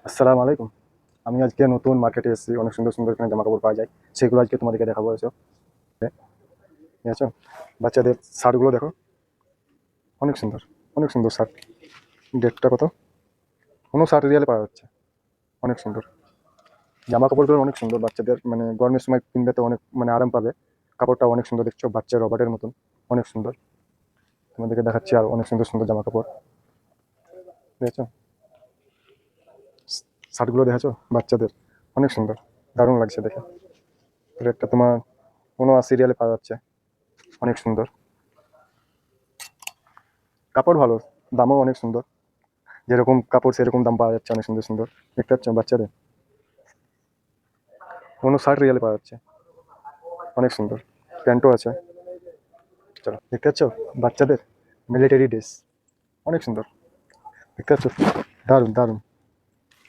আসসালামু আলাইকুম। আমি আজকে নতুন মার্কেটে এসেছি, অনেক সুন্দর সুন্দর এখানে জামা কাপড় পাওয়া যায়, সেগুলো আজকে তোমাদেরকে দেখাবো। এসো, ঠিক আছে? বাচ্চাদের শার্টগুলো দেখো, অনেক সুন্দর, অনেক সুন্দর শার্ট। ডেটটা কত? কোনো শার্ট রিয়ালে পাওয়া যাচ্ছে, অনেক সুন্দর। জামা কাপড়গুলো অনেক সুন্দর, বাচ্চাদের মানে গরমের সময় কিনবে তো অনেক মানে আরাম পাবে। কাপড়টা অনেক সুন্দর, দেখছো বাচ্চা রবার্টের মতন, অনেক সুন্দর। তোমাদেরকে দেখাচ্ছি আর অনেক সুন্দর সুন্দর জামা কাপড়, দেখেছো? শার্টগুলো দেখেছো বাচ্চাদের, অনেক সুন্দর, দারুণ লাগছে দেখে। রেটটা তোমার 79 রিয়ালে পাওয়া যাচ্ছে, অনেক সুন্দর। কাপড় ভালো, দামও অনেক সুন্দর। যেরকম কাপড় সেরকম দাম পাওয়া যাচ্ছে, অনেক সুন্দর সুন্দর। দেখতে পাচ্ছ বাচ্চাদের 59 রিয়ালে পাওয়া যাচ্ছে, অনেক সুন্দর। প্যান্টও আছে। চলো, দেখতে পাচ্ছ বাচ্চাদের মিলিটারি ড্রেস, অনেক সুন্দর। দেখতে পাচ্ছ, দারুণ দারুণ।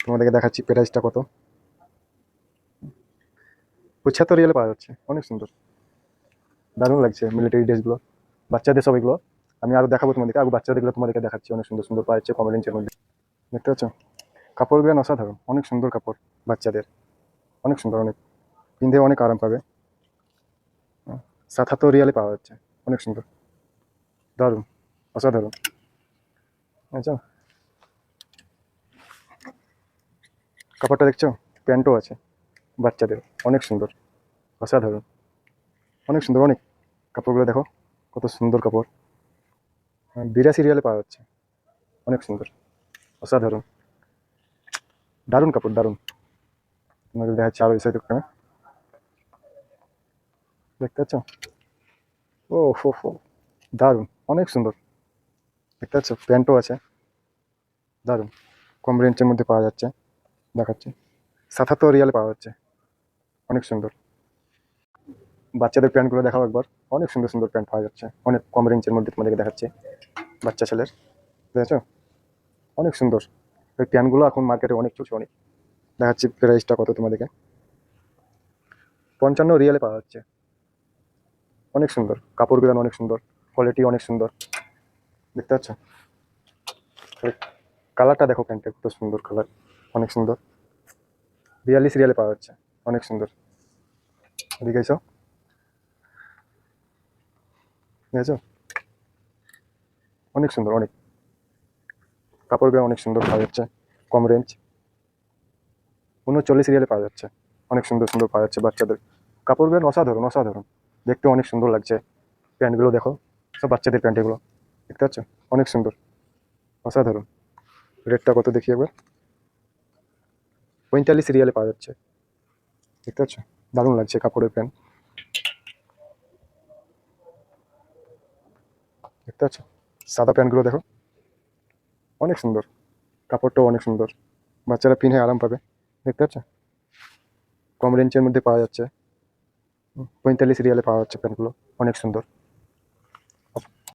তোমাদেরকে দেখাচ্ছি প্রাইসটা কত। 75 রিয়ালে পাওয়া যাচ্ছে, অনেক সুন্দর, দারুণ লাগছে মিলিটারি ড্রেসগুলো বাচ্চাদের সব এগুলো। আমি আরো দেখাবো তোমাদেরকে, আরো বাচ্চাদেরগুলো তোমাদেরকে দেখাচ্ছি, অনেক সুন্দর সুন্দর পাওয়া যাচ্ছে কম রেঞ্জের মধ্যে। দেখতে পাচ্ছ কাপড়গুলো অসাধারণ, অনেক সুন্দর কাপড় বাচ্চাদের, অনেক সুন্দর, অনেক পিন্ধে অনেক আরাম পাবে। 77 রিয়ালে পাওয়া যাচ্ছে, অনেক সুন্দর, দারুণ, অসাধারণ। আচ্ছা, কাপড়টা দেখছো, প্যান্টও আছে বাচ্চাদের, অনেক সুন্দর, অসাধারণ, অনেক সুন্দর, অনেক। কাপড়গুলো দেখো কত সুন্দর কাপড়। 82 রিয়ালে পাওয়া যাচ্ছে, অনেক সুন্দর, অসাধারণ, দারুণ কাপড়, দারুণ। তোমাকে দেখাচ্ছি আরো এই সাইড ওখানে, দেখতে পাচ্ছ? ও হো হো, দারুণ, অনেক সুন্দর। দেখতে পাচ্ছ প্যান্টও আছে, দারুণ, কম রেঞ্জের মধ্যে পাওয়া যাচ্ছে, দেখাচ্ছি। 77 রিয়ালে পাওয়া যাচ্ছে, অনেক সুন্দর। বাচ্চাদের প্যান্টগুলো দেখাও একবার, অনেক সুন্দর সুন্দর প্যান্ট পাওয়া যাচ্ছে, অনেক কম রেঞ্জের মধ্যে তোমাদেরকে দেখাচ্ছি। বাচ্চা ছেলের, দেখেছো? অনেক সুন্দর। এই প্যান্টগুলো এখন মার্কেটে অনেক চলছে, অনেক। দেখাচ্ছি প্রাইসটা কত তোমাদেরকে। 55 রিয়ালে পাওয়া যাচ্ছে, অনেক সুন্দর। কাপড়গুলো অনেক সুন্দর, কোয়ালিটি অনেক সুন্দর। দেখতে পাচ্ছ? কালারটা দেখো, প্যান্টের কত সুন্দর কালার, অনেক সুন্দর। 42 রিয়ালে পাওয়া যাচ্ছে, অনেক সুন্দর। এদিকে এসো, দেখেছো? অনেক সুন্দর, অনেক। কাপড়গুলো অনেক সুন্দর পাওয়া যাচ্ছে, কম রেঞ্জ। 39 রিয়ালে পাওয়া যাচ্ছে, অনেক সুন্দর সুন্দর পাওয়া যাচ্ছে বাচ্চাদের। কাপড়গুলো অসাধারণ, অসাধারণ, দেখতে অনেক সুন্দর লাগছে। প্যান্টগুলো দেখো, সব বাচ্চাদের প্যান্ট এগুলো, দেখতে পাচ্ছ? অনেক সুন্দর, অসাধারণ। রেটটা কত দেখি একবার। 45 রিয়ালে পাওয়া যাচ্ছে, দেখতে পাচ্ছ? দারুণ লাগছে কাপড়ের প্যান্ট, দেখতে পাচ্ছ? সাদা প্যান্টগুলো দেখো, অনেক সুন্দর। কাপড়টাও অনেক সুন্দর, বাচ্চারা পিনে আরাম পাবে। দেখতে পাচ্ছ? কম রেঞ্জের মধ্যে পাওয়া যাচ্ছে। 45 রিয়ালে পাওয়া যাচ্ছে প্যান্টগুলো, অনেক সুন্দর।